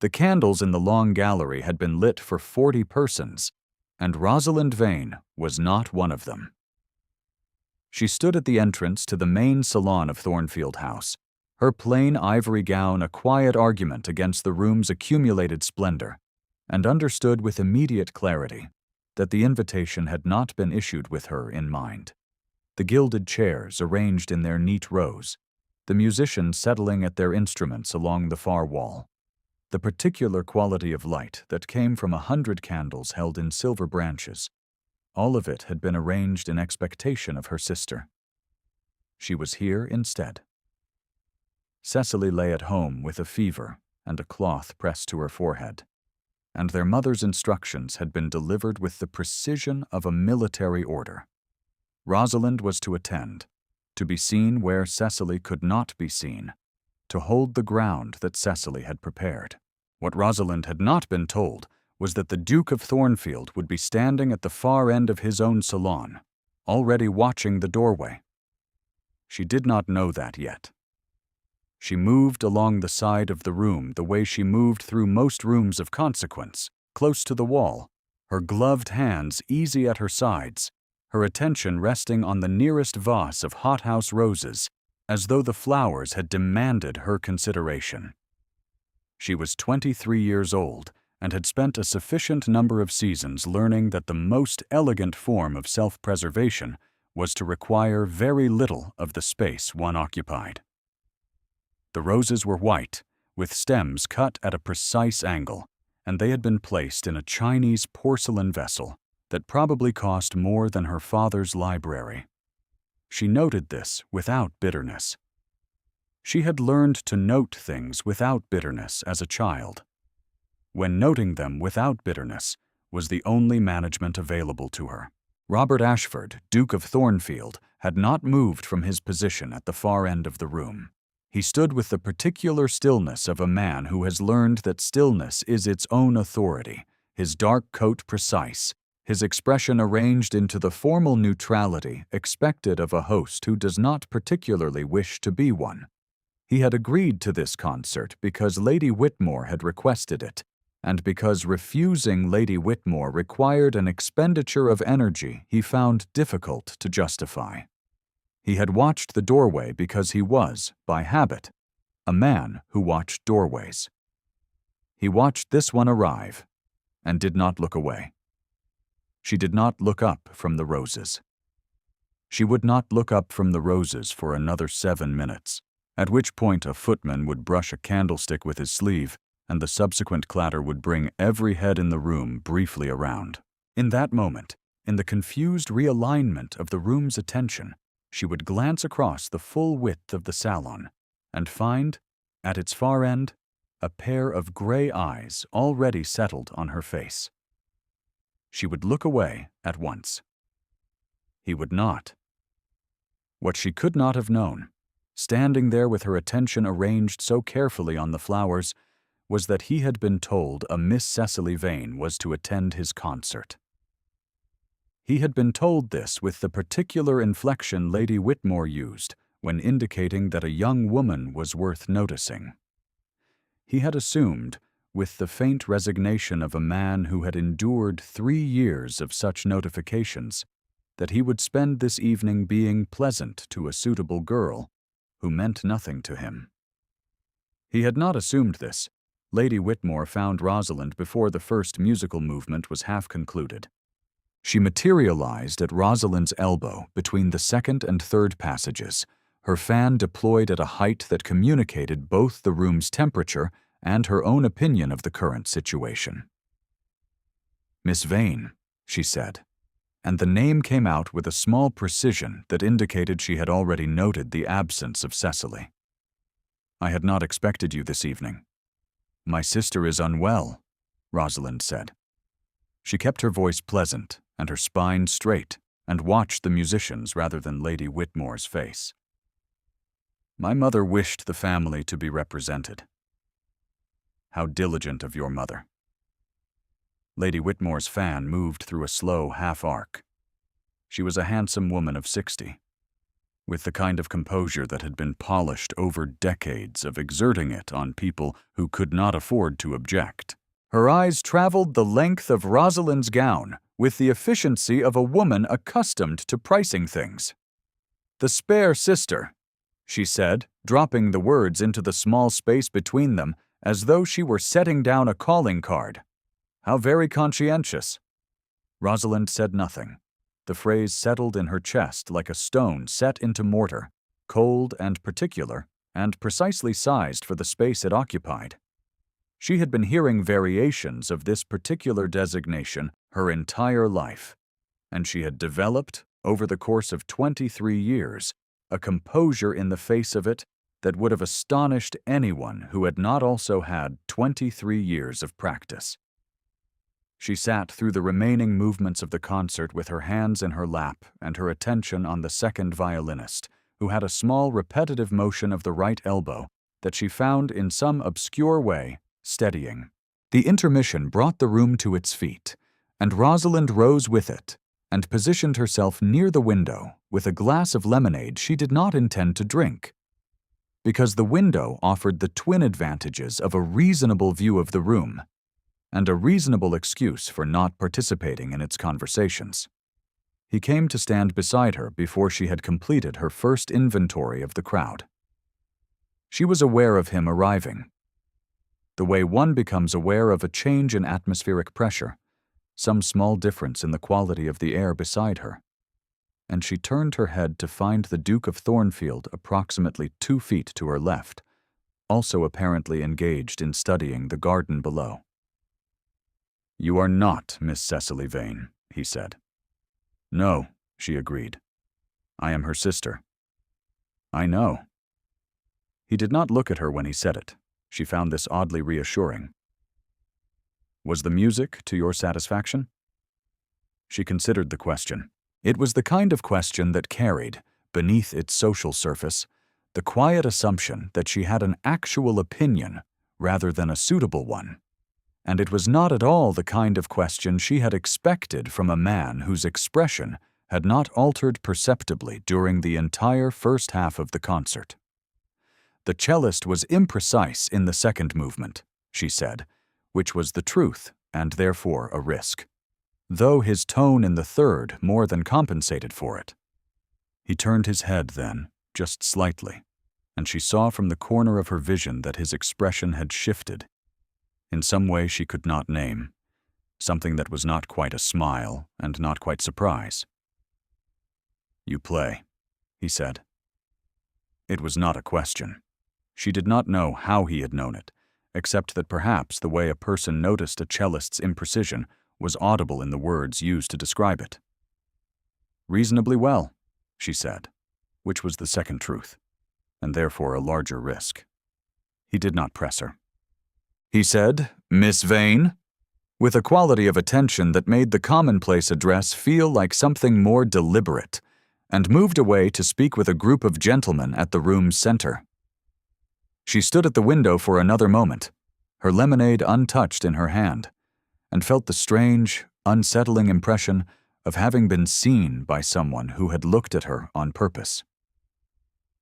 The candles in the long gallery had been lit for 40 persons, and Rosalind Vane was not one of them. She stood at the entrance to the main salon of Thornfield House, her plain ivory gown a quiet argument against the room's accumulated splendor, and understood with immediate clarity that the invitation had not been issued with her in mind. The gilded chairs arranged in their neat rows, the musicians settling at their instruments along the far wall, the particular quality of light that came from 100 candles held in silver branches, all of it had been arranged in expectation of her sister. She was here instead. Cecily lay at home with a fever and a cloth pressed to her forehead, and their mother's instructions had been delivered with the precision of a military order. Rosalind was to attend, to be seen where Cecily could not be seen, to hold the ground that Cecily had prepared. What Rosalind had not been told was that the Duke of Thornfield would be standing at the far end of his own salon, already watching the doorway. She did not know that yet. She moved along the side of the room the way she moved through most rooms of consequence, close to the wall, her gloved hands easy at her sides, her attention resting on the nearest vase of hothouse roses, as though the flowers had demanded her consideration. She was 23 years old and had spent a sufficient number of seasons learning that the most elegant form of self-preservation was to require very little of the space one occupied. The roses were white, with stems cut at a precise angle, and they had been placed in a Chinese porcelain vessel that probably cost more than her father's library. She noted this without bitterness. She had learned to note things without bitterness as a child, when noting them without bitterness was the only management available to her. Robert Ashford, Duke of Thornfield, had not moved from his position at the far end of the room. He stood with the particular stillness of a man who has learned that stillness is its own authority, his dark coat precise, his expression arranged into the formal neutrality expected of a host who does not particularly wish to be one. He had agreed to this concert because Lady Whitmore had requested it, and because refusing Lady Whitmore required an expenditure of energy he found difficult to justify. He had watched the doorway because he was, by habit, a man who watched doorways. He watched this one arrive, and did not look away. She did not look up from the roses. She would not look up from the roses for another 7 minutes, at which point a footman would brush a candlestick with his sleeve, and the subsequent clatter would bring every head in the room briefly around. In that moment, in the confused realignment of the room's attention, she would glance across the full width of the salon and find, at its far end, a pair of gray eyes already settled on her face. She would look away at once. He would not. What she could not have known, standing there with her attention arranged so carefully on the flowers, was that he had been told a Miss Cecily Vane was to attend his concert. He had been told this with the particular inflection Lady Whitmore used when indicating that a young woman was worth noticing. He had assumed, with the faint resignation of a man who had endured 3 years of such notifications, that he would spend this evening being pleasant to a suitable girl who meant nothing to him. He had not assumed this. Lady Whitmore found Rosalind before the first musical movement was half concluded. She materialized at Rosalind's elbow between the second and third passages, her fan deployed at a height that communicated both the room's temperature and her own opinion of the current situation. "Miss Vane," she said, and the name came out with a small precision that indicated she had already noted the absence of Cecily. "I had not expected you this evening." "My sister is unwell," Rosalind said. She kept her voice pleasant and her spine straight and watched the musicians rather than Lady Whitmore's face. "My mother wished the family to be represented." "How diligent of your mother." Lady Whitmore's fan moved through a slow half-arc. She was a handsome woman of 60. with the kind of composure that had been polished over decades of exerting it on people who could not afford to object. Her eyes traveled the length of Rosalind's gown with the efficiency of a woman accustomed to pricing things. "The spare sister," she said, dropping the words into the small space between them as though she were setting down a calling card. "How very conscientious." Rosalind said nothing. The phrase settled in her chest like a stone set into mortar, cold and particular, and precisely sized for the space it occupied. She had been hearing variations of this particular designation her entire life, and she had developed, over the course of 23 years, a composure in the face of it that would have astonished anyone who had not also had 23 years of practice. She sat through the remaining movements of the concert with her hands in her lap and her attention on the second violinist, who had a small repetitive motion of the right elbow that she found in some obscure way steadying. The intermission brought the room to its feet, and Rosalind rose with it and positioned herself near the window with a glass of lemonade she did not intend to drink, because the window offered the twin advantages of a reasonable view of the room and a reasonable excuse for not participating in its conversations. He came to stand beside her before she had completed her first inventory of the crowd. She was aware of him arriving, the way one becomes aware of a change in atmospheric pressure, some small difference in the quality of the air beside her, and she turned her head to find the Duke of Thornfield approximately 2 feet to her left, also apparently engaged in studying the garden below. "You are not Miss Cecily Vane," he said. "No," she agreed. "I am her sister." "I know." He did not look at her when he said it. She found this oddly reassuring. "Was the music to your satisfaction?" She considered the question. It was the kind of question that carried, beneath its social surface, the quiet assumption that she had an actual opinion rather than a suitable one. And it was not at all the kind of question she had expected from a man whose expression had not altered perceptibly during the entire first half of the concert. The cellist was imprecise in the second movement, she said, which was the truth and therefore a risk, though his tone in the third more than compensated for it. He turned his head then, just slightly, and she saw from the corner of her vision that his expression had shifted in some way she could not name, something that was not quite a smile and not quite surprise. "You play," he said. It was not a question. She did not know how he had known it, except that perhaps the way a person noticed a cellist's imprecision was audible in the words used to describe it. "Reasonably well," she said, which was the second truth, and therefore a larger risk. He did not press her. He said, "Miss Vane," with a quality of attention that made the commonplace address feel like something more deliberate, and moved away to speak with a group of gentlemen at the room's center. She stood at the window for another moment, her lemonade untouched in her hand, and felt the strange, unsettling impression of having been seen by someone who had looked at her on purpose.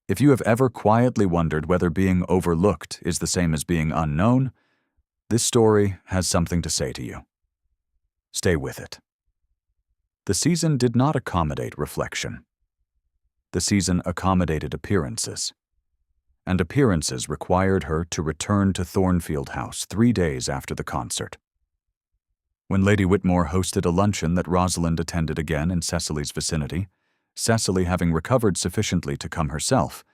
If you have ever quietly wondered whether being overlooked is the same as being unknown, this story has something to say to you. Stay with it. The season did not accommodate reflection. The season accommodated appearances, and appearances required her to return to Thornfield House 3 days after the concert. When Lady Whitmore hosted a luncheon that Rosalind attended again in Cecily's vicinity, Cecily having recovered sufficiently to come herself,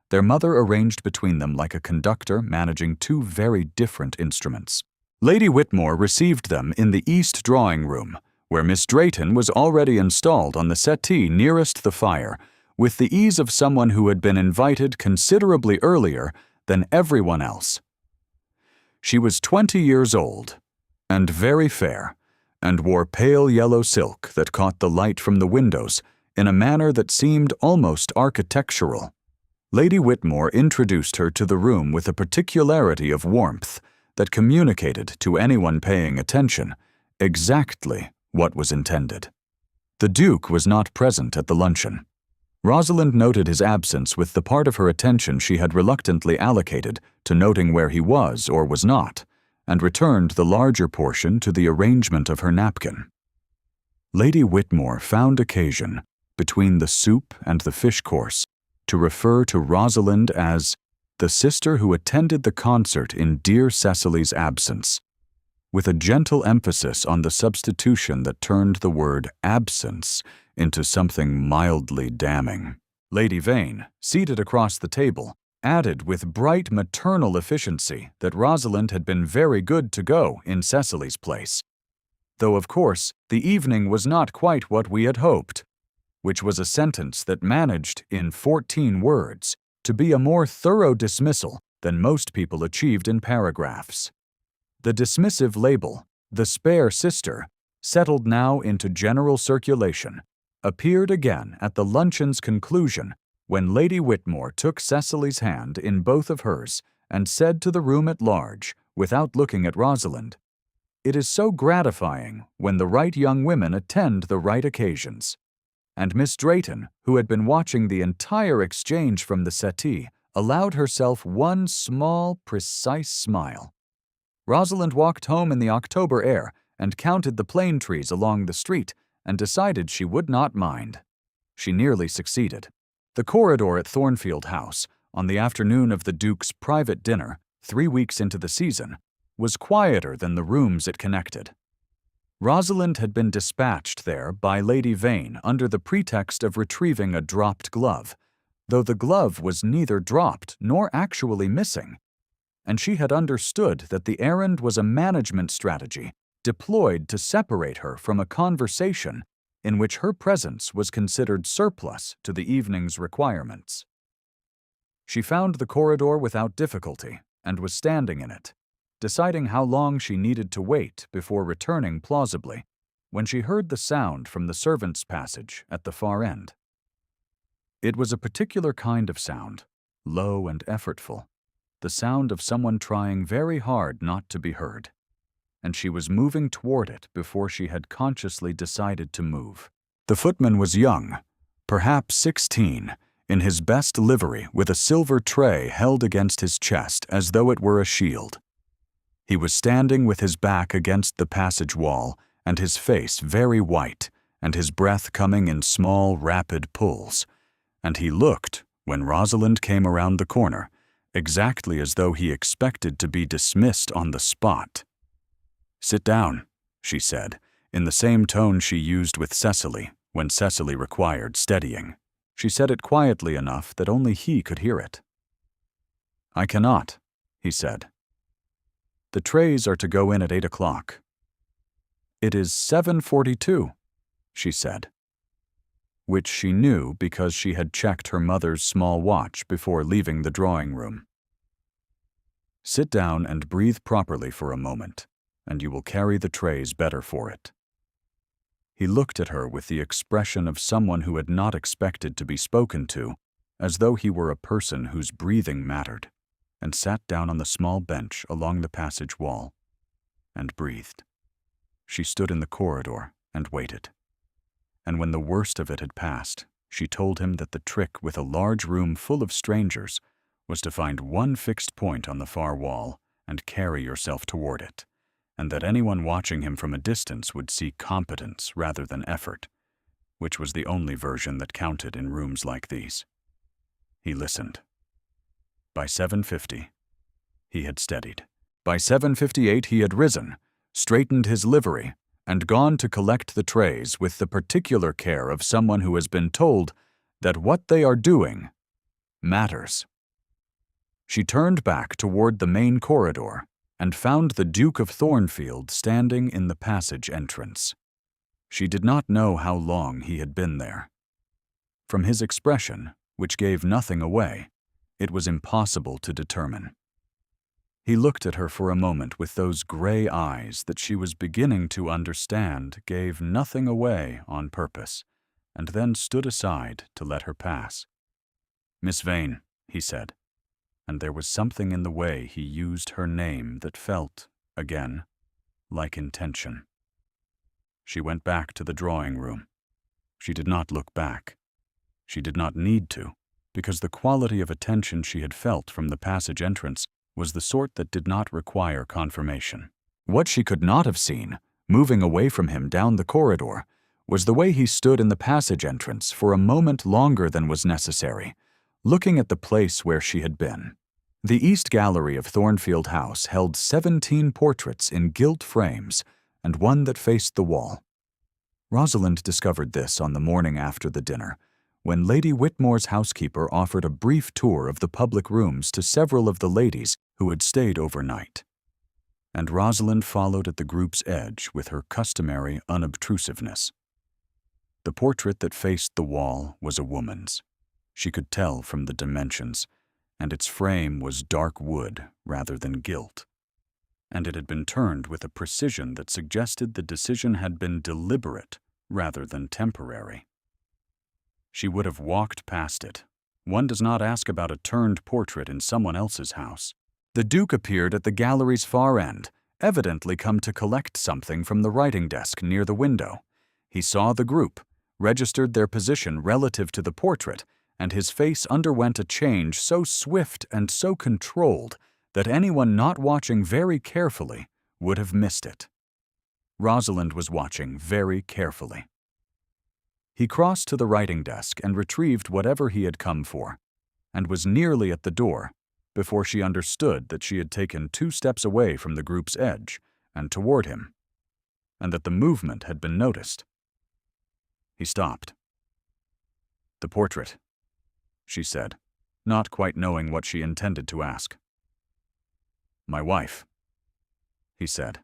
their mother arranged between them like a conductor managing 2 very different instruments. Lady Whitmore received them in the east drawing room, where Miss Drayton was already installed on the settee nearest the fire, with the ease of someone who had been invited considerably earlier than everyone else. She was 20 years old, and very fair, and wore pale yellow silk that caught the light from the windows in a manner that seemed almost architectural. Lady Whitmore introduced her to the room with a particularity of warmth that communicated to anyone paying attention exactly what was intended. The Duke was not present at the luncheon. Rosalind noted his absence with the part of her attention she had reluctantly allocated to noting where he was or was not, and returned the larger portion to the arrangement of her napkin. Lady Whitmore found occasion, between the soup and the fish course, to refer to Rosalind as the sister who attended the concert in dear Cecily's absence, with a gentle emphasis on the substitution that turned the word absence into something mildly damning. Lady Vane, seated across the table, added with bright maternal efficiency that Rosalind had been very good to go in Cecily's place, though of course the evening was not quite what we had hoped, which was a sentence that managed, in 14 words, to be a more thorough dismissal than most people achieved in paragraphs. The dismissive label, the spare sister, settled now into general circulation, appeared again at the luncheon's conclusion when Lady Whitmore took Cecily's hand in both of hers and said to the room at large, without looking at Rosalind, "It is so gratifying when the right young women attend the right occasions." And Miss Drayton, who had been watching the entire exchange from the settee, allowed herself one small, precise smile. Rosalind walked home in the October air and counted the plane trees along the street and decided she would not mind. She nearly succeeded. The corridor at Thornfield House, on the afternoon of the Duke's private dinner, 3 weeks into the season, was quieter than the rooms it connected. Rosalind had been dispatched there by Lady Vane under the pretext of retrieving a dropped glove, though the glove was neither dropped nor actually missing, and she had understood that the errand was a management strategy deployed to separate her from a conversation in which her presence was considered surplus to the evening's requirements. She found the corridor without difficulty and was standing in it, deciding how long she needed to wait before returning plausibly, when she heard the sound from the servants' passage at the far end. It was a particular kind of sound, low and effortful, the sound of someone trying very hard not to be heard, and she was moving toward it before she had consciously decided to move. The footman was young, perhaps 16, in his best livery with a silver tray held against his chest as though it were a shield. He was standing with his back against the passage wall and his face very white and his breath coming in small, rapid pulls, and he looked, when Rosalind came around the corner, exactly as though he expected to be dismissed on the spot. "Sit down," she said, in the same tone she used with Cecily when Cecily required steadying. She said it quietly enough that only he could hear it. "I cannot," he said. "The trays are to go in at 8 o'clock. "It is 7:42, she said, which she knew because she had checked her mother's small watch before leaving the drawing room. "Sit down and breathe properly for a moment, and you will carry the trays better for it." He looked at her with the expression of someone who had not expected to be spoken to, as though he were a person whose breathing mattered, and sat down on the small bench along the passage wall, and breathed. She stood in the corridor and waited. And when the worst of it had passed, she told him that the trick with a large room full of strangers was to find one fixed point on the far wall and carry yourself toward it, and that anyone watching him from a distance would see competence rather than effort, which was the only version that counted in rooms like these. He listened. By 7:50, he had steadied. By 7:58 he had risen, straightened his livery, and gone to collect the trays with the particular care of someone who has been told that what they are doing matters. She turned back toward the main corridor and found the Duke of Thornfield standing in the passage entrance. She did not know how long he had been there. From his expression, which gave nothing away, it was impossible to determine. He looked at her for a moment with those gray eyes that she was beginning to understand gave nothing away on purpose, and then stood aside to let her pass. "Miss Vane," he said, and there was something in the way he used her name that felt, again, like intention. She went back to the drawing room. She did not look back. She did not need to, because the quality of attention she had felt from the passage entrance was the sort that did not require confirmation. What she could not have seen, moving away from him down the corridor, was the way he stood in the passage entrance for a moment longer than was necessary, looking at the place where she had been. The East Gallery of Thornfield House held 17 portraits in gilt frames and one that faced the wall. Rosalind discovered this on the morning after the dinner, when Lady Whitmore's housekeeper offered a brief tour of the public rooms to several of the ladies who had stayed overnight. And Rosalind followed at the group's edge with her customary unobtrusiveness. The portrait that faced the wall was a woman's. She could tell from the dimensions, and its frame was dark wood rather than gilt. And it had been turned with a precision that suggested the decision had been deliberate rather than temporary. She would have walked past it. One does not ask about a turned portrait in someone else's house. The Duke appeared at the gallery's far end, evidently come to collect something from the writing desk near the window. He saw the group, registered their position relative to the portrait, and his face underwent a change so swift and so controlled that anyone not watching very carefully would have missed it. Rosalind was watching very carefully. He crossed to the writing desk and retrieved whatever he had come for, and was nearly at the door before she understood that she had taken 2 steps away from the group's edge and toward him, and that the movement had been noticed. He stopped. "The portrait," she said, not quite knowing what she intended to ask. "My wife," he said.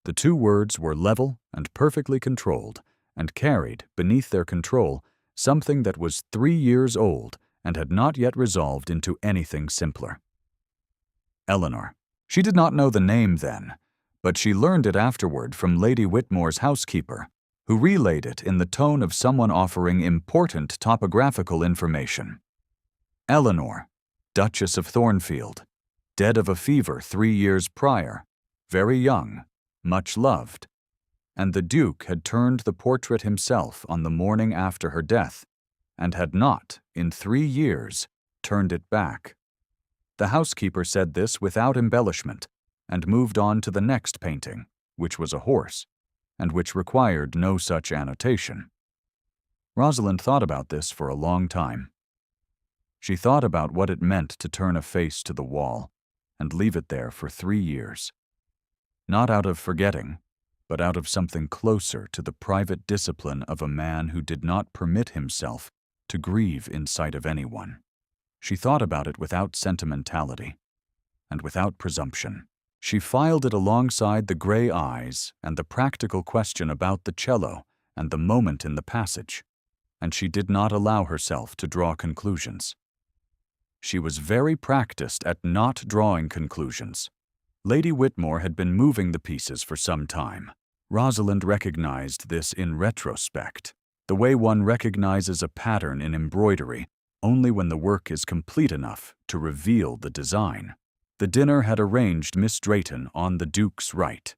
The 2 words were level and perfectly controlled, and carried, beneath their control, something that was 3 years old and had not yet resolved into anything simpler. Eleanor. She did not know the name then, but she learned it afterward from Lady Whitmore's housekeeper, who relayed it in the tone of someone offering important topographical information. Eleanor, Duchess of Thornfield, dead of a fever 3 years prior, very young, much loved, and the Duke had turned the portrait himself on the morning after her death, and had not, in 3 years, turned it back. The housekeeper said this without embellishment, and moved on to the next painting, which was a horse, and which required no such annotation. Rosalind thought about this for a long time. She thought about what it meant to turn a face to the wall and leave it there for 3 years. Not out of forgetting, but out of something closer to the private discipline of a man who did not permit himself to grieve in sight of anyone. She thought about it without sentimentality and without presumption. She filed it alongside the gray eyes and the practical question about the cello and the moment in the passage, and she did not allow herself to draw conclusions. She was very practiced at not drawing conclusions. Lady Whitmore had been moving the pieces for some time. Rosalind recognized this in retrospect, the way one recognizes a pattern in embroidery only when the work is complete enough to reveal the design. The dinner had arranged Miss Drayton on the Duke's right.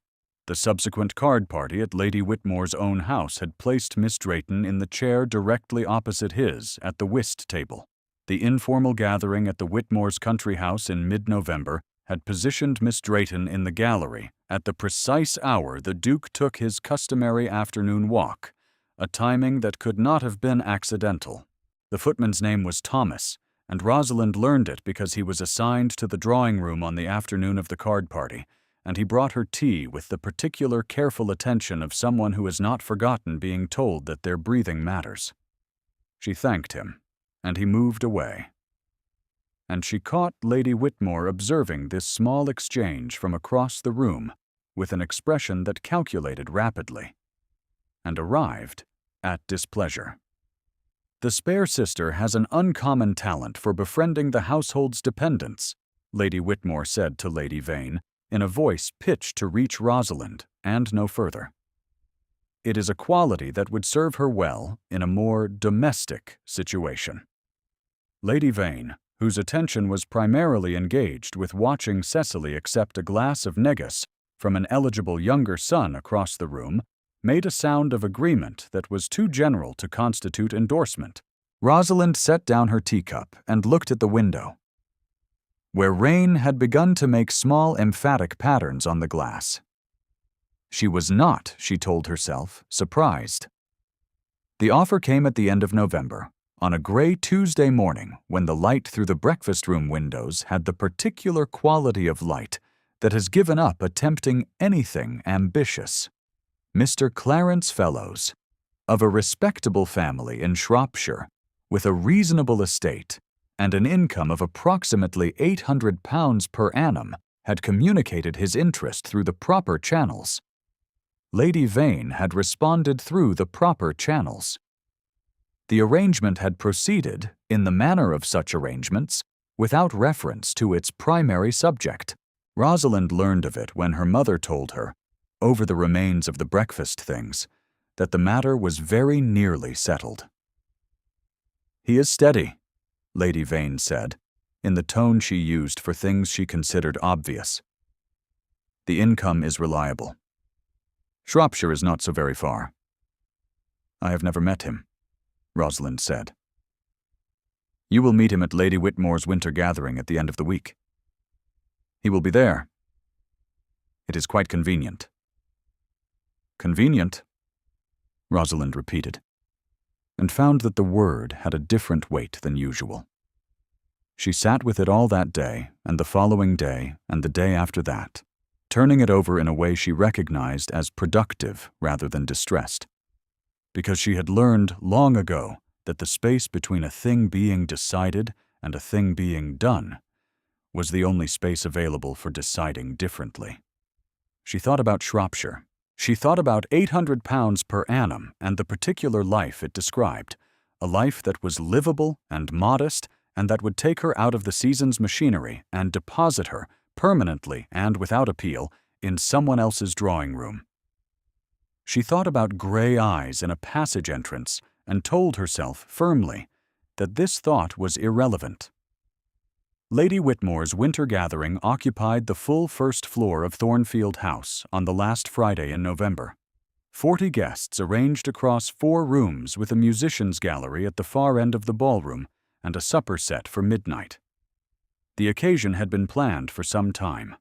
The subsequent card party at Lady Whitmore's own house had placed Miss Drayton in the chair directly opposite his at the whist table. The informal gathering at the Whitmore's country house in mid-November had positioned Miss Drayton in the gallery at the precise hour the Duke took his customary afternoon walk, a timing that could not have been accidental. The footman's name was Thomas, and Rosalind learned it because he was assigned to the drawing room on the afternoon of the card party, and he brought her tea with the particular careful attention of someone who has not forgotten being told that their breathing matters. She thanked him, and he moved away. And she caught Lady Whitmore observing this small exchange from across the room with an expression that calculated rapidly, and arrived at displeasure. "The spare sister has an uncommon talent for befriending the household's dependents," Lady Whitmore said to Lady Vane, in a voice pitched to reach Rosalind, and no further. "It is a quality that would serve her well in a more domestic situation." Lady Vane, whose attention was primarily engaged with watching Cecily accept a glass of negus from an eligible younger son across the room, made a sound of agreement that was too general to constitute endorsement. Rosalind set down her teacup and looked at the window, where rain had begun to make small emphatic patterns on the glass. She was not, she told herself, surprised. The offer came at the end of November, on a gray Tuesday morning when the light through the breakfast room windows had the particular quality of light that has given up attempting anything ambitious. Mr. Clarence Fellows, of a respectable family in Shropshire, with a reasonable estate and an income of approximately £800 per annum, had communicated his interest through the proper channels. Lady Vane had responded through the proper channels. The arrangement had proceeded, in the manner of such arrangements, without reference to its primary subject. Rosalind learned of it when her mother told her, over the remains of the breakfast things, that the matter was very nearly settled. "He is steady," Lady Vane said, in the tone she used for things she considered obvious. "The income is reliable. Shropshire is not so very far." "I have never met him," Rosalind said. "You will meet him at Lady Whitmore's winter gathering at the end of the week. He will be there. It is quite convenient." "Convenient?" Rosalind repeated, and found that the word had a different weight than usual. She sat with it all that day, and the following day, and the day after that, turning it over in a way she recognized as productive rather than distressed, because she had learned long ago that the space between a thing being decided and a thing being done was the only space available for deciding differently. She thought about Shropshire. She thought about £800 per annum and the particular life it described, a life that was livable and modest and that would take her out of the season's machinery and deposit her, permanently and without appeal, in someone else's drawing room. She thought about gray eyes in a passage entrance and told herself firmly that this thought was irrelevant. Lady Whitmore's winter gathering occupied the full first floor of Thornfield House on the last Friday in November. 40 guests arranged across 4 rooms with a musicians' gallery at the far end of the ballroom and a supper set for midnight. The occasion had been planned for some time.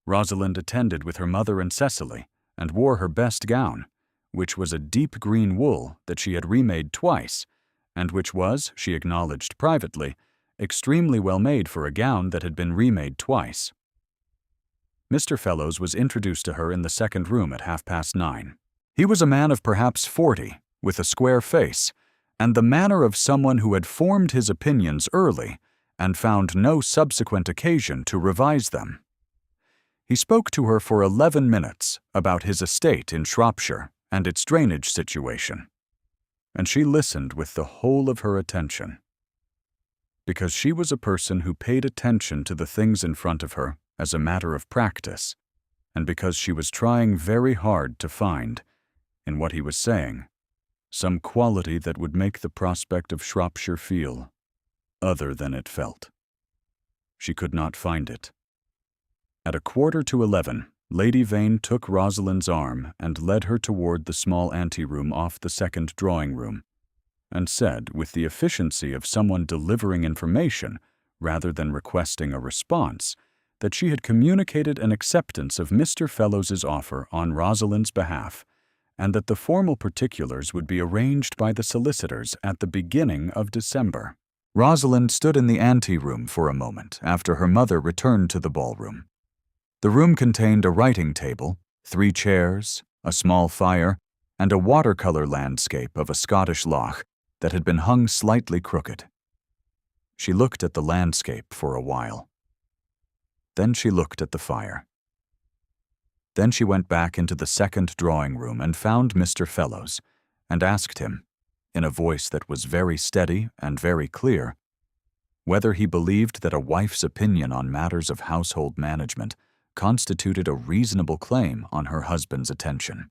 Rosalind attended with her mother and Cecily and wore her best gown, which was a deep green wool that she had remade twice, and which was, she acknowledged privately, extremely well made for a gown that had been remade twice. Mr. Fellows was introduced to her in the second room at 9:30. He was a man of perhaps 40, with a square face, and the manner of someone who had formed his opinions early and found no subsequent occasion to revise them. He spoke to her for 11 minutes about his estate in Shropshire and its drainage situation, and she listened with the whole of her attention. Because she was a person who paid attention to the things in front of her as a matter of practice, and because she was trying very hard to find, in what he was saying, some quality that would make the prospect of Shropshire feel other than it felt. She could not find it. At 11:15, Lady Vane took Rosalind's arm and led her toward the small anteroom off the second drawing room, and said, with the efficiency of someone delivering information rather than requesting a response, that she had communicated an acceptance of Mr. Fellows's offer on Rosalind's behalf, and that the formal particulars would be arranged by the solicitors at the beginning of December. Rosalind stood in the anteroom for a moment after her mother returned to the ballroom. The room contained a writing table, 3 chairs, a small fire, and a watercolor landscape of a Scottish loch that had been hung slightly crooked. She looked at the landscape for a while. Then she looked at the fire. Then she went back into the second drawing room and found Mr. Fellows, and asked him, in a voice that was very steady and very clear, whether he believed that a wife's opinion on matters of household management constituted a reasonable claim on her husband's attention.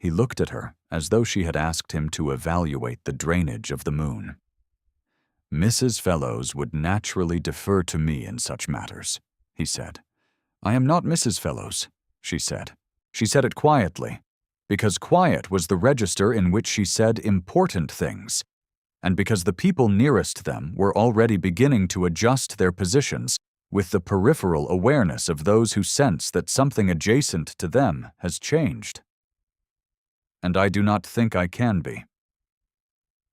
He looked at her as though she had asked him to evaluate the drainage of the moon. "Mrs. Fellows would naturally defer to me in such matters," he said. "I am not Mrs. Fellows," she said. She said it quietly, because quiet was the register in which she said important things, and because the people nearest them were already beginning to adjust their positions with the peripheral awareness of those who sense that something adjacent to them has changed. And I do not think I can be.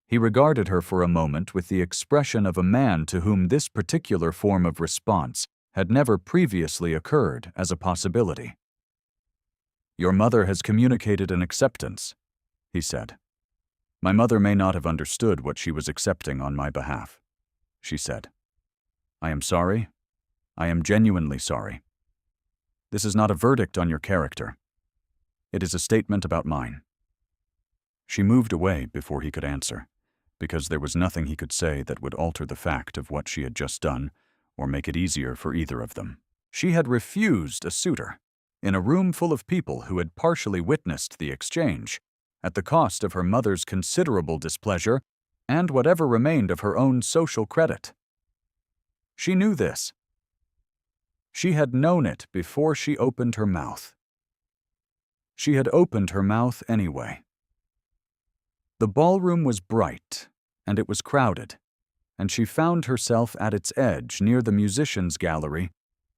He regarded her for a moment with the expression of a man to whom this particular form of response had never previously occurred as a possibility. Your mother has communicated an acceptance, he said. My mother may not have understood what she was accepting on my behalf, she said. I am sorry. I am genuinely sorry. This is not a verdict on your character. It is a statement about mine. She moved away before he could answer, because there was nothing he could say that would alter the fact of what she had just done or make it easier for either of them. She had refused a suitor in a room full of people who had partially witnessed the exchange, at the cost of her mother's considerable displeasure and whatever remained of her own social credit. She knew this. She had known it before she opened her mouth. She had opened her mouth anyway. The ballroom was bright, and it was crowded, and she found herself at its edge near the musicians' gallery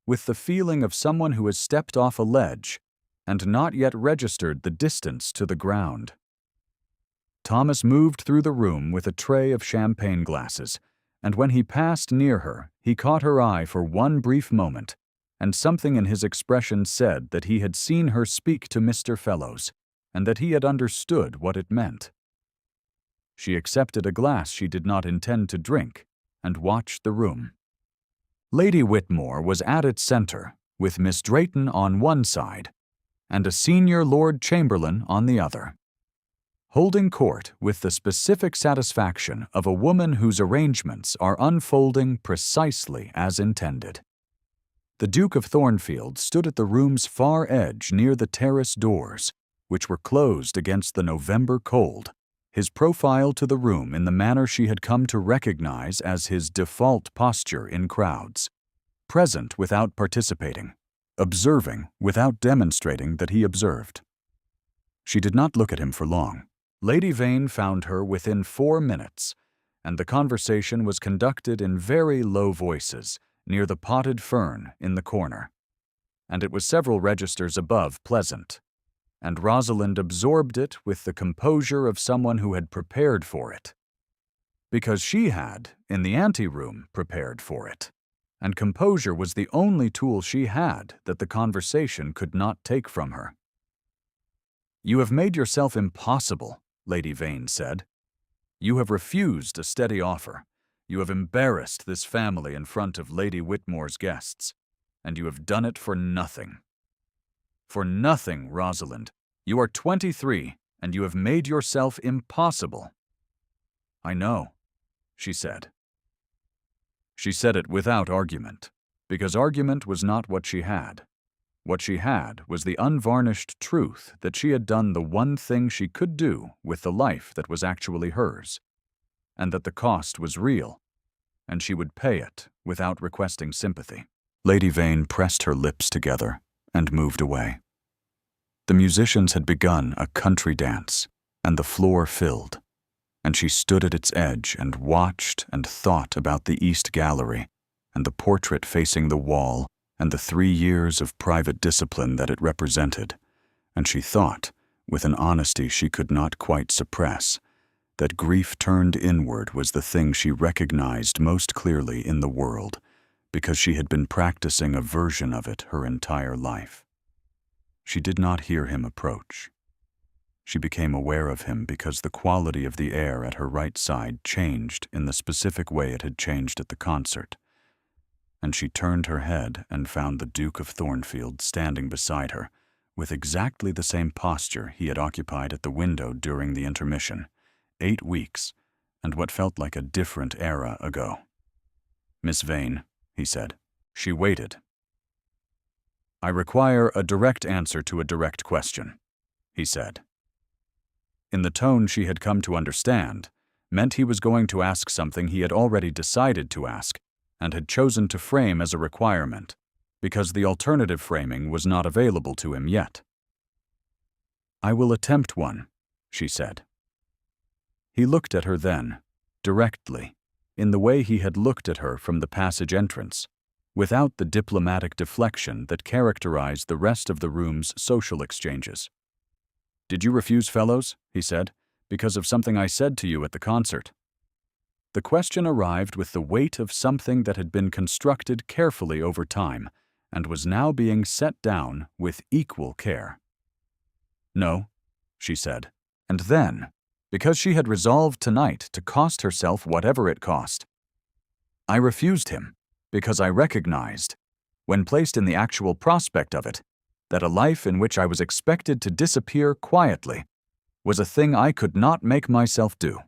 with the feeling of someone who has stepped off a ledge and not yet registered the distance to the ground. Thomas moved through the room with a tray of champagne glasses, and when he passed near her, he caught her eye for one brief moment, and something in his expression said that he had seen her speak to Mr. Fellows, and that he had understood what it meant. She accepted a glass she did not intend to drink, and watched the room. Lady Whitmore was at its center, with Miss Drayton on one side, and a senior Lord Chamberlain on the other, holding court with the specific satisfaction of a woman whose arrangements are unfolding precisely as intended. The Duke of Thornfield stood at the room's far edge near the terrace doors, which were closed against the November cold, his profile to the room in the manner she had come to recognize as his default posture in crowds, present without participating, observing without demonstrating that he observed. She did not look at him for long. Lady Vane found her within 4 minutes, and the conversation was conducted in very low voices near the potted fern in the corner, and it was several registers above pleasant, and Rosalind absorbed it with the composure of someone who had prepared for it, because she had, in the anteroom, prepared for it, and composure was the only tool she had that the conversation could not take from her. You have made yourself impossible, Lady Vane said. You have refused a steady offer. You have embarrassed this family in front of Lady Whitmore's guests, and you have done it for nothing. For nothing, Rosalind. You are 23, and you have made yourself impossible. I know, she said. She said it without argument, because argument was not what she had. What she had was the unvarnished truth that she had done the one thing she could do with the life that was actually hers, and that the cost was real, and she would pay it without requesting sympathy. Lady Vane pressed her lips together and moved away. The musicians had begun a country dance, and the floor filled, and she stood at its edge and watched and thought about the East Gallery and the portrait facing the wall and the 3 years of private discipline that it represented, and she thought, with an honesty she could not quite suppress, that grief turned inward was the thing she recognized most clearly in the world, because she had been practicing a version of it her entire life. She did not hear him approach. She became aware of him because the quality of the air at her right side changed in the specific way it had changed at the concert, and she turned her head and found the Duke of Thornfield standing beside her, with exactly the same posture he had occupied at the window during the intermission, 8 weeks, and what felt like a different era ago. Miss Vane, he said. She waited. I require a direct answer to a direct question, he said. In the tone she had come to understand, meant he was going to ask something he had already decided to ask and had chosen to frame as a requirement, because the alternative framing was not available to him yet. "I will attempt one," she said. He looked at her then, directly, in the way he had looked at her from the passage entrance, without the diplomatic deflection that characterized the rest of the room's social exchanges. "Did you refuse, fellows?" he said, "because of something I said to you at the concert?" The question arrived with the weight of something that had been constructed carefully over time and was now being set down with equal care. "No," she said, and then, because she had resolved tonight to cost herself whatever it cost, "I refused him because I recognized, when placed in the actual prospect of it, that a life in which I was expected to disappear quietly was a thing I could not make myself do."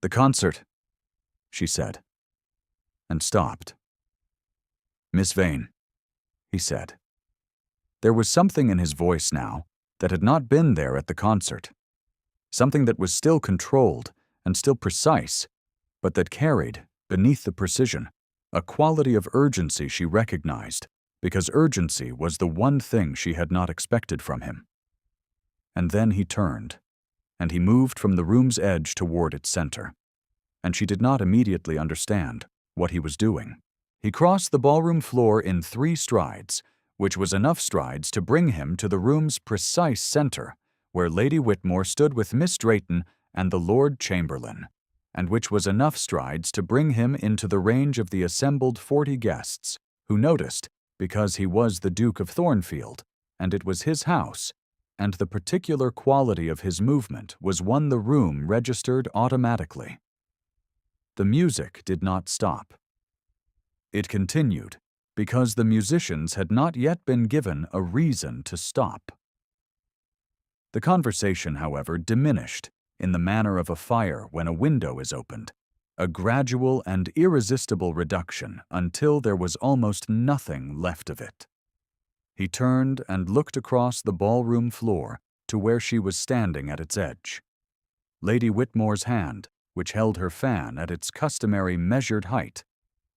"The concert," she said, and stopped. "Miss Vane," he said. There was something in his voice now that had not been there at the concert, something that was still controlled and still precise, but that carried, beneath the precision, a quality of urgency she recognized, because urgency was the one thing she had not expected from him. And then he turned, and he moved from the room's edge toward its center, and she did not immediately understand what he was doing. He crossed the ballroom floor in 3 strides, which was enough strides to bring him to the room's precise center, where Lady Whitmore stood with Miss Drayton and the Lord Chamberlain, and which was enough strides to bring him into the range of the assembled 40 guests, who noticed, because he was the Duke of Thornfield, and it was his house, and the particular quality of his movement was one the room registered automatically. The music did not stop. It continued, because the musicians had not yet been given a reason to stop. The conversation, however, diminished in the manner of a fire when a window is opened, a gradual and irresistible reduction until there was almost nothing left of it. He turned and looked across the ballroom floor to where she was standing at its edge. Lady Whitmore's hand, which held her fan at its customary measured height,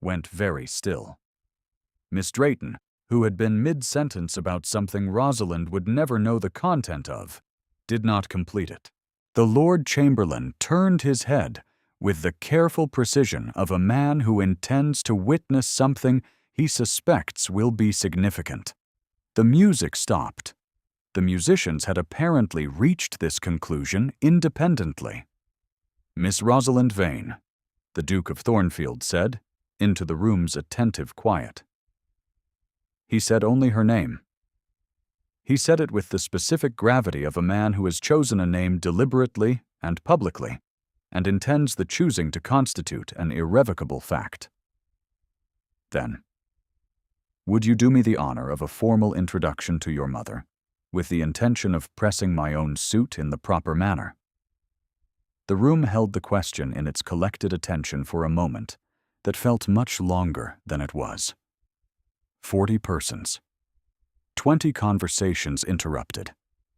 went very still. Miss Drayton, who had been mid-sentence about something Rosalind would never know the content of, did not complete it. The Lord Chamberlain turned his head with the careful precision of a man who intends to witness something he suspects will be significant. The music stopped. The musicians had apparently reached this conclusion independently. "Miss Rosalind Vane," the Duke of Thornfield said, into the room's attentive quiet. He said only her name. He said it with the specific gravity of a man who has chosen a name deliberately and publicly, and intends the choosing to constitute an irrevocable fact. Then, "Would you do me the honor of a formal introduction to your mother, with the intention of pressing my own suit in the proper manner?" The room held the question in its collected attention for a moment that felt much longer than it was. 40 persons. 20 conversations interrupted.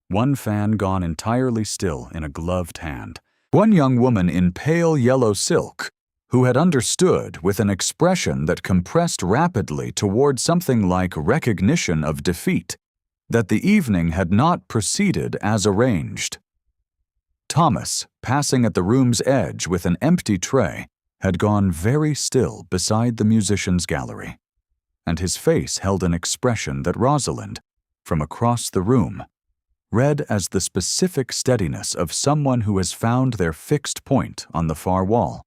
1 fan gone entirely still in a gloved hand. 1 young woman in pale yellow silk, who had understood with an expression that compressed rapidly toward something like recognition of defeat, that the evening had not proceeded as arranged. Thomas, passing at the room's edge with an empty tray, had gone very still beside the musicians' gallery, and his face held an expression that Rosalind, from across the room, read as the specific steadiness of someone who has found their fixed point on the far wall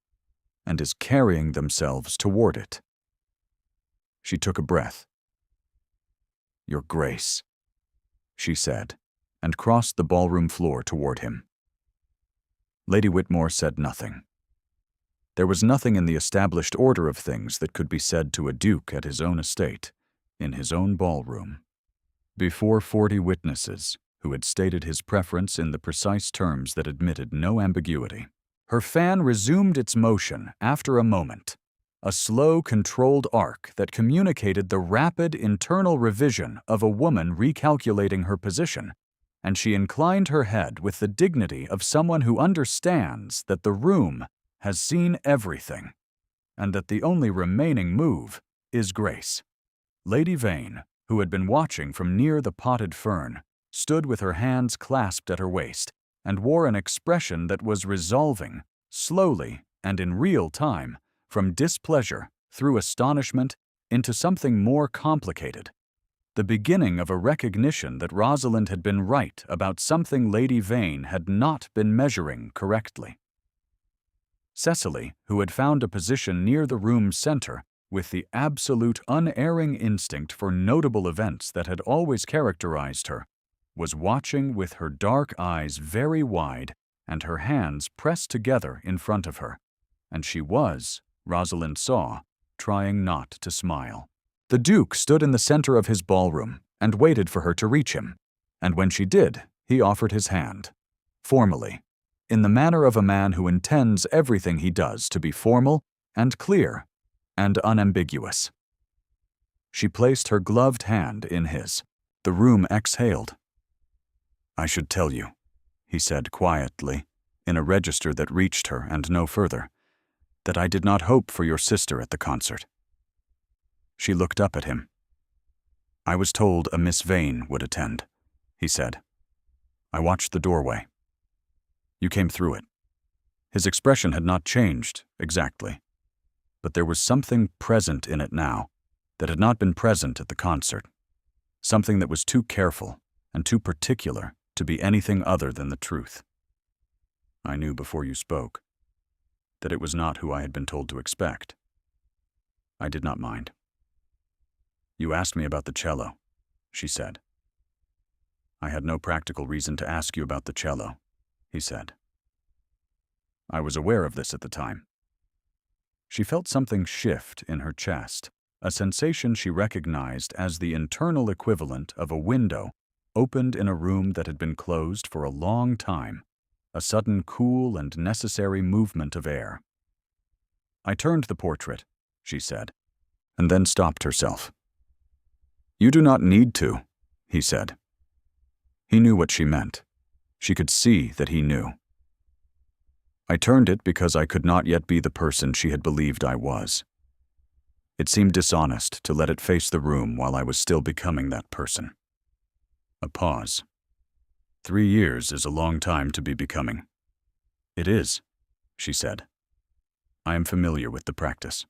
and is carrying themselves toward it. She took a breath. "Your Grace," she said, and crossed the ballroom floor toward him. Lady Whitmore said nothing. There was nothing in the established order of things that could be said to a duke at his own estate, in his own ballroom, before 40 witnesses who had stated his preference in the precise terms that admitted no ambiguity. Her fan resumed its motion after a moment, a slow, controlled arc that communicated the rapid internal revision of a woman recalculating her position, and she inclined her head with the dignity of someone who understands that the room has seen everything, and that the only remaining move is grace. Lady Vane, who had been watching from near the potted fern, stood with her hands clasped at her waist and wore an expression that was resolving, slowly and in real time, from displeasure through astonishment into something more complicated. The beginning of a recognition that Rosalind had been right about something Lady Vane had not been measuring correctly. Cecily, who had found a position near the room's center, with the absolute unerring instinct for notable events that had always characterized her, was watching with her dark eyes very wide and her hands pressed together in front of her, and she was, Rosalind saw, trying not to smile. The Duke stood in the center of his ballroom and waited for her to reach him, and when she did, he offered his hand, formally, in the manner of a man who intends everything he does to be formal and clear and unambiguous. She placed her gloved hand in his. The room exhaled. "I should tell you," he said quietly, in a register that reached her and no further, "that I did not hope for your sister at the concert." She looked up at him. "I was told a Miss Vane would attend," he said. "I watched the doorway. You came through it." His expression had not changed exactly, but there was something present in it now that had not been present at the concert, something that was too careful and too particular to be anything other than the truth. "I knew before you spoke that it was not who I had been told to expect. I did not mind." "You asked me about the cello," she said. "I had no practical reason to ask you about the cello," he said. "I was aware of this at the time." She felt something shift in her chest, a sensation she recognized as the internal equivalent of a window opened in a room that had been closed for a long time, a sudden cool and necessary movement of air. "I turned the portrait," she said, and then stopped herself. "You do not need to," he said. He knew what she meant. She could see that he knew. "I turned it because I could not yet be the person she had believed I was. It seemed dishonest to let it face the room while I was still becoming that person." A pause. 3 years is a long time to be becoming." "It is," she said. "I am familiar with the practice."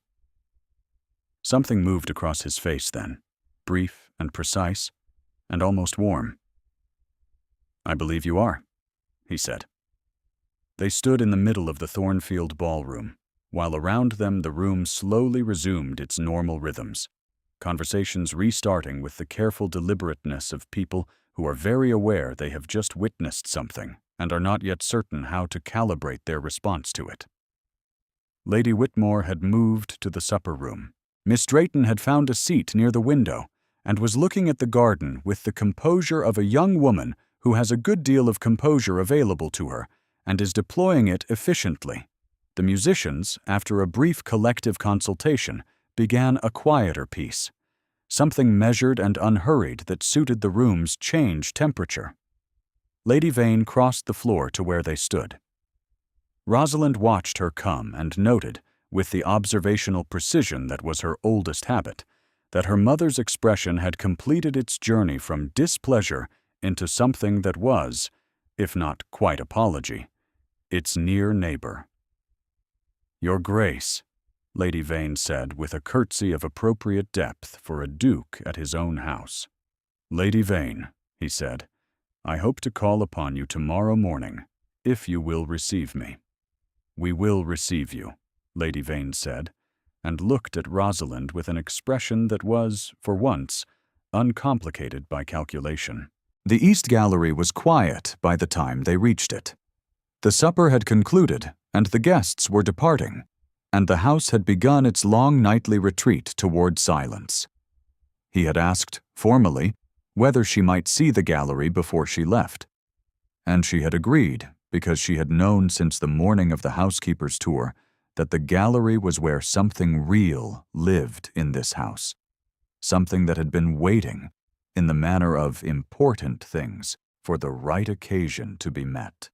Something moved across his face then, brief and precise, and almost warm. "I believe you are," he said. They stood in the middle of the Thornfield ballroom, while around them the room slowly resumed its normal rhythms, conversations restarting with the careful deliberateness of people who are very aware they have just witnessed something and are not yet certain how to calibrate their response to it. Lady Whitmore had moved to the supper room. Miss Drayton had found a seat near the window and was looking at the garden with the composure of a young woman who has a good deal of composure available to her and is deploying it efficiently. The musicians, after a brief collective consultation, began a quieter piece, something measured and unhurried that suited the room's change temperature. Lady Vane crossed the floor to where they stood. Rosalind watched her come and noted, with the observational precision that was her oldest habit, that her mother's expression had completed its journey from displeasure into something that was, if not quite apology, its near neighbor. "Your Grace," Lady Vane said with a curtsy of appropriate depth for a duke at his own house. "Lady Vane," he said, "I hope to call upon you tomorrow morning, if you will receive me." "We will receive you," Lady Vane said, and looked at Rosalind with an expression that was, for once, uncomplicated by calculation. The East Gallery was quiet by the time they reached it. The supper had concluded, and the guests were departing, and the house had begun its long nightly retreat toward silence. He had asked, formally, whether she might see the gallery before she left, and she had agreed because she had known since the morning of the housekeeper's tour that the gallery was where something real lived in this house, something that had been waiting, in the manner of important things, for the right occasion to be met.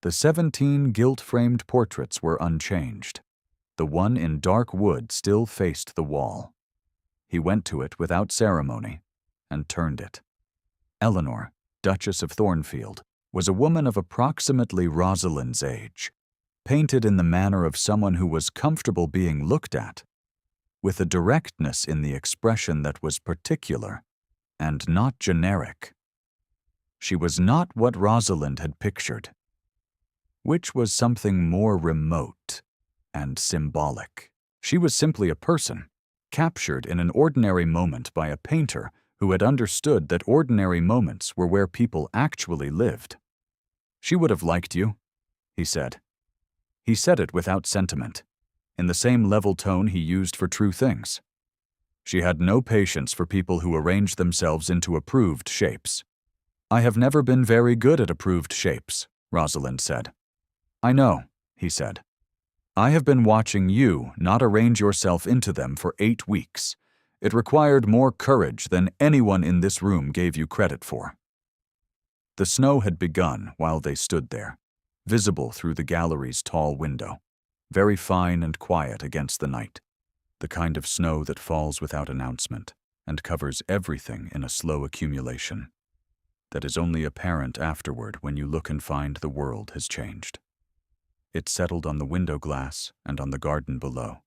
The 17 gilt-framed portraits were unchanged. The one in dark wood still faced the wall. He went to it without ceremony and turned it. Eleanor, Duchess of Thornfield, was a woman of approximately Rosalind's age, painted in the manner of someone who was comfortable being looked at, with a directness in the expression that was particular and not generic. She was not what Rosalind had pictured, which was something more remote and symbolic. She was simply a person, captured in an ordinary moment by a painter who had understood that ordinary moments were where people actually lived. "She would have liked you," he said. He said it without sentiment, in the same level tone he used for true things. She had no patience for people who arrange themselves into approved shapes. "I have never been very good at approved shapes," Rosalind said. "I know," he said. "I have been watching you not arrange yourself into them for 8 weeks. It required more courage than anyone in this room gave you credit for." The snow had begun while they stood there, visible through the gallery's tall window, very fine and quiet against the night, the kind of snow that falls without announcement and covers everything in a slow accumulation, that is only apparent afterward when you look and find the world has changed. It settled on the window glass and on the garden below,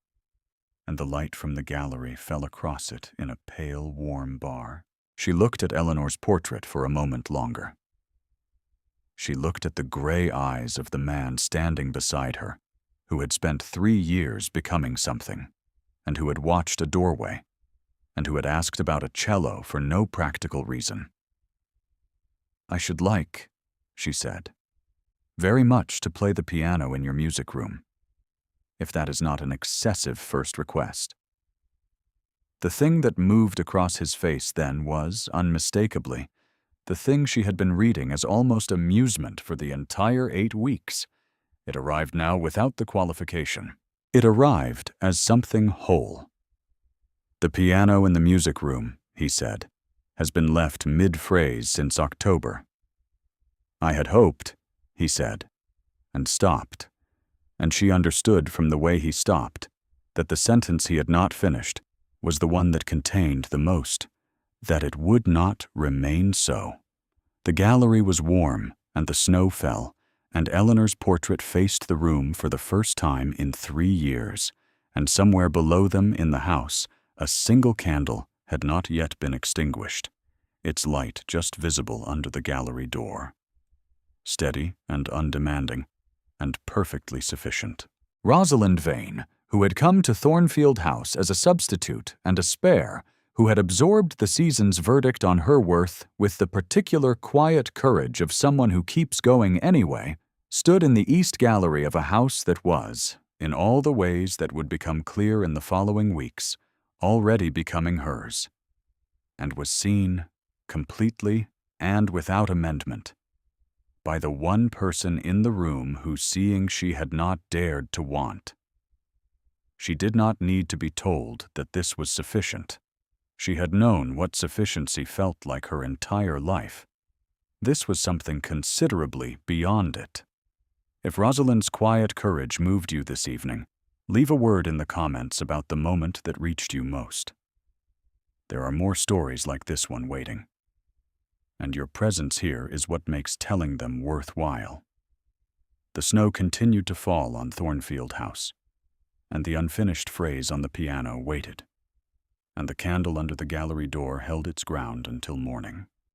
and the light from the gallery fell across it in a pale, warm bar. She looked at Eleanor's portrait for a moment longer. She looked at the gray eyes of the man standing beside her, who had spent 3 years becoming something, and who had watched a doorway, and who had asked about a cello for no practical reason. "I should like," she said, "very much to play the piano in your music room, if that is not an excessive first request." The thing that moved across his face then was, unmistakably, the thing she had been reading as almost amusement for the entire 8 weeks. It arrived now without the qualification. It arrived as something whole. "The piano in the music room," he said, "has been left mid-phrase since October." "I had hoped," he said, and stopped, and she understood from the way he stopped that the sentence he had not finished was the one that contained the most, that it would not remain so. The gallery was warm, and the snow fell, and Eleanor's portrait faced the room for the first time in 3 years, and somewhere below them in the house, a single candle had not yet been extinguished, its light just visible under the gallery door. Steady and undemanding, and perfectly sufficient. Rosalind Vane, who had come to Thornfield House as a substitute and a spare, who had absorbed the season's verdict on her worth with the particular quiet courage of someone who keeps going anyway, stood in the east gallery of a house that was, in all the ways that would become clear in the following weeks, already becoming hers, and was seen, completely and without amendment, by the one person in the room whose seeing she had not dared to want. She did not need to be told that this was sufficient. She had known what sufficiency felt like her entire life. This was something considerably beyond it. If Rosalind's quiet courage moved you this evening, leave a word in the comments about the moment that reached you most. There are more stories like this one waiting, and your presence here is what makes telling them worthwhile. The snow continued to fall on Thornfield House, and the unfinished phrase on the piano waited, and the candle under the gallery door held its ground until morning.